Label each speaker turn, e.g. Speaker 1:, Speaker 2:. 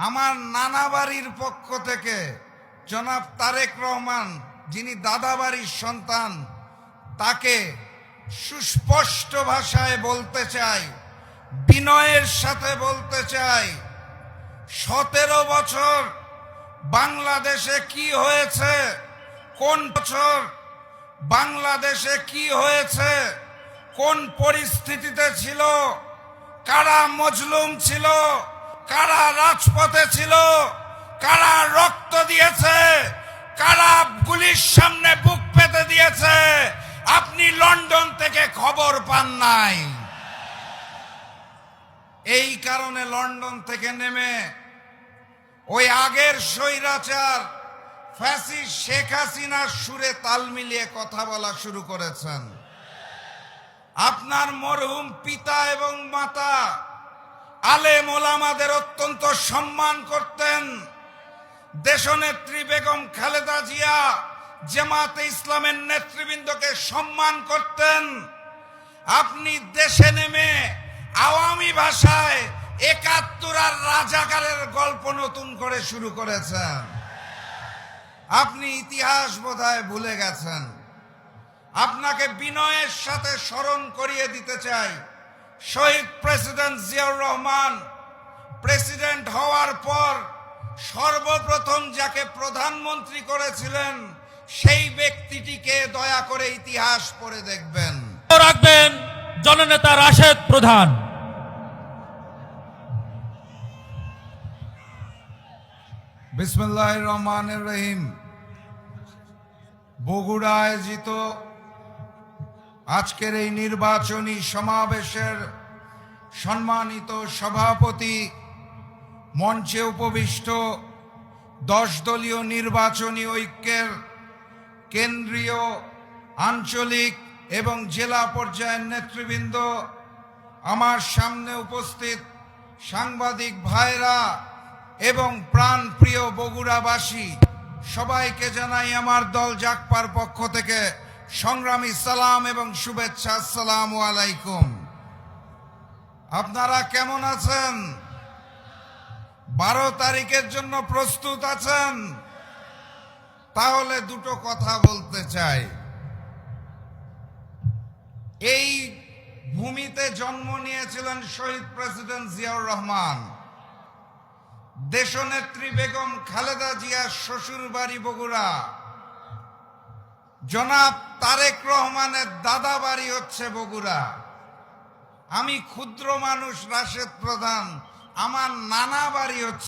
Speaker 1: আমার নানা বাড়ির পক্ষ থেকে জনাব তারেক রহমান, যিনি দাদা বাড়ির সন্তান, তাকে সুস্পষ্ট ভাষায় বলতে চাই, বিনয়ের সাথে বলতে চাই, 17 বছর বাংলাদেশে কি হয়েছে, কোন বছর বাংলাদেশে কি হয়েছে, কোন পরিস্থিতিতে ছিল, কারা মজলুম ছিল, কারা রাজপথে ছিল, কারা রক্ত দিয়েছে, কারা গুলির সামনে বুক পেতে দিয়েছে, আপনি লন্ডন থেকে খবর পান নাই। এই কারণে লন্ডন থেকে নেমে ওই আগের স্বৈরাচার ফ্যাসিস্ট শেখ হাসিনার সুরে তাল মিলিয়ে কথা বলা শুরু করেছেন। আপনার মরহুম পিতা এবং মাতা আলেম ওলামাদের অত্যন্ত সম্মান করতেন। দেশনেত্রী বেগম খালেদা জিয়া জামাতে ইসলামের নেতৃবৃন্দকে সম্মান করতেন। আপনি দেশে নেমে আওয়ামী ভাষায় ৭১ আর রাজাকারের গল্প নতুন করে শুরু করেছেন। আপনি ইতিহাস বোধহয় ভুলে গেছেন। আপনাকে বিনয়ের সাথে স্মরণ করিয়ে দিতে চাই, শহীদ প্রেসিডেন্ট জিয়াউর রহমান প্রেসিডেন্ট হওয়ার পর সর্বপ্রথম যাকে প্রধানমন্ত্রী করেছিলেন সেই ব্যক্তিটিকে দয়া করে ইতিহাস পড়ে দেখবেন।
Speaker 2: রাখবেন জননেতা রাশেদ প্রধান।
Speaker 1: বিসমিল্লাহির রহমানির রহিম। বগুড়া আয়োজিত আজকের এই নির্বাচনী সমাবেশের সম্মানিত সভাপতি, মঞ্চে উপবিষ্ট 10 দলীয় নির্বাচনী ঐক্যের কেন্দ্রীয়, আঞ্চলিক এবং জেলা পর্যায়ের নেতৃবৃন্দ, আমার সামনে উপস্থিত সাংবাদিক ভাইরা এবং প্রাণপ্রিয় বগুড়াবাসী, সবাইকে জানাই আমার দল জাগপার পক্ষ থেকে সংগ্রামী সালাম এবং শুভেচ্ছা। আসসালামু আলাইকুম। আপনারা কেমন আছেন? 12 তারিখের জন্য প্রস্তুত আছেন? তাহলে দুটো কথা বলতে চাই। এই ভূমিতে জন্ম নিয়েছিলেন শহীদ প্রেসিডেন্ট জিয়াউর রহমান। দেশনেত্রী বেগম খালেদা জিয়ার শ্বশুর বাড়ি বগুড়া। জনাব তারেক রহমানের দাদা বাড়ি হচ্ছে বগুড়া। আমি ক্ষুদ্র মানুষ রাশেদ প্রধান, আমার নানা বাড়ি হচ্ছে